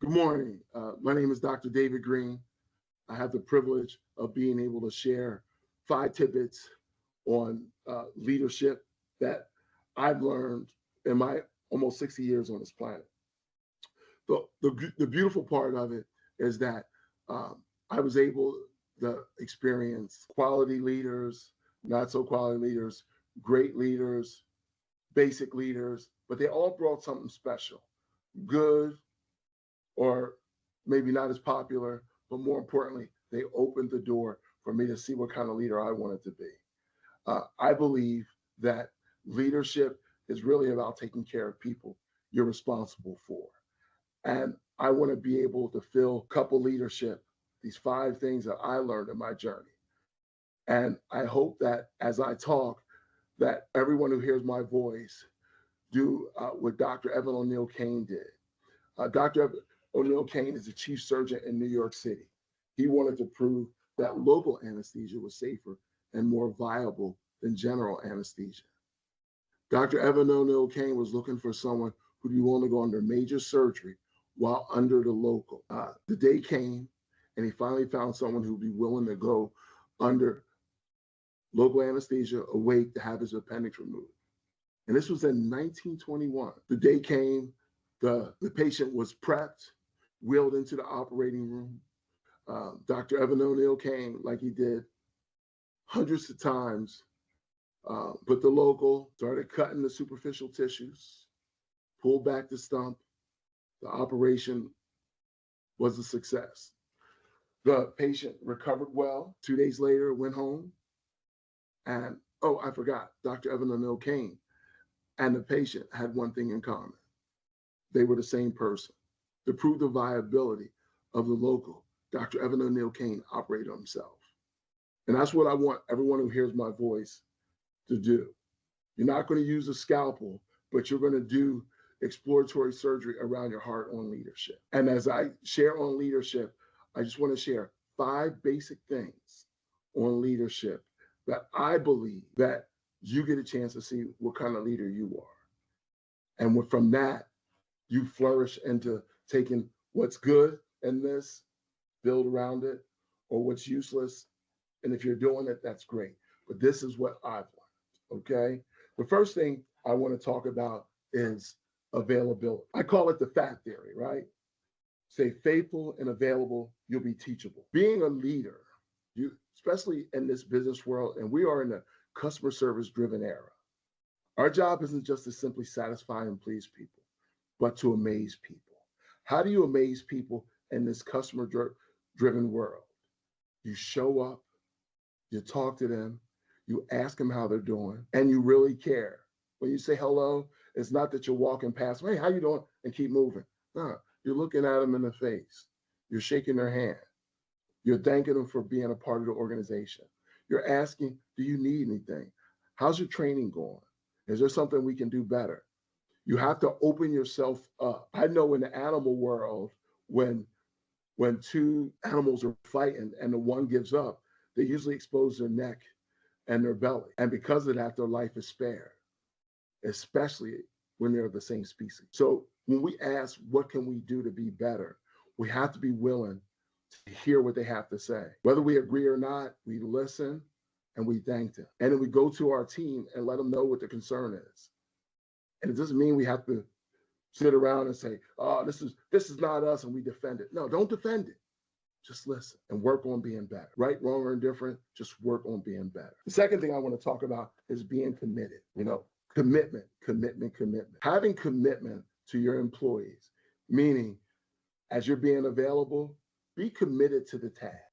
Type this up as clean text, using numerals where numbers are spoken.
Good morning. My name is Dr. David Green. I have the privilege of being able to share 5 tidbits on leadership that I've learned in my almost 60 years on this planet. The beautiful part of it is that I was able to experience quality leaders, not so quality leaders, great leaders, basic leaders, but they all brought something special, good, or maybe not as popular, but more importantly, they opened the door for me to see what kind of leader I wanted to be. I believe that leadership is really about taking care of people you're responsible for. And I want to be able to fill couple leadership, these 5 things that I learned in my journey. And I hope that as I talk, that everyone who hears my voice do what Dr. Evan O'Neill Kane did. Dr. O'Neill Kane is the chief surgeon in New York City. He wanted to prove that local anesthesia was safer and more viable than general anesthesia. Dr. Evan O'Neill Kane was looking for someone who'd be willing to go under major surgery while under the local. The day came, and he finally found someone who'd be willing to go under local anesthesia, awake to have his appendix removed. And this was in 1921. The day came, the patient was prepped, wheeled into the operating room. Dr. Evan O'Neill Kane, like he did hundreds of times, put the local, started cutting the superficial tissues, pulled back the stump. The operation was a success. The patient recovered well. 2 days later, went home. And, oh, I forgot, Dr. Evan O'Neill Kane and the patient had one thing in common. They were the same person. To prove the viability of the local, Dr. Evan O'Neill Kane operated on himself. And that's what I want everyone who hears my voice to do. You're not going to use a scalpel, but you're going to do exploratory surgery around your heart on leadership. And as I share on leadership, I just want to share 5 basic things on leadership that I believe that you get a chance to see what kind of leader you are. And from that, you flourish into taking what's good in this, build around it, or what's useless. And if you're doing it, that's great. But this is what I've learned, okay? The first thing I want to talk about is availability. I call it the FAT theory, right? Stay faithful and available, you'll be teachable. Being a leader, especially in this business world, and we are in a customer service driven era. Our job isn't just to simply satisfy and please people, but to amaze people. How do you amaze people in this customer driven world? You show up, you talk to them, you ask them how they're doing, and you really care. When you say hello, it's not that you're walking past them, hey, how you doing? And keep moving. No, you're looking at them in the face. You're shaking their hand. You're thanking them for being a part of the organization. You're asking, do you need anything? How's your training going? Is there something we can do better? You have to open yourself up. I know in the animal world, when 2 animals are fighting and the one gives up, they usually expose their neck and their belly. And because of that, their life is spared, especially when they're of the same species. So when we ask, what can we do to be better? We have to be willing to hear what they have to say. Whether we agree or not, we listen and we thank them. And then we go to our team and let them know what the concern is. And it doesn't mean we have to sit around and say, oh, this is not us, and we defend it. No, don't defend it. Just listen and work on being better. Right, wrong, or indifferent, just work on being better. The second thing I want to talk about is being committed. Commitment. Having commitment to your employees, meaning as you're being available, be committed to the task.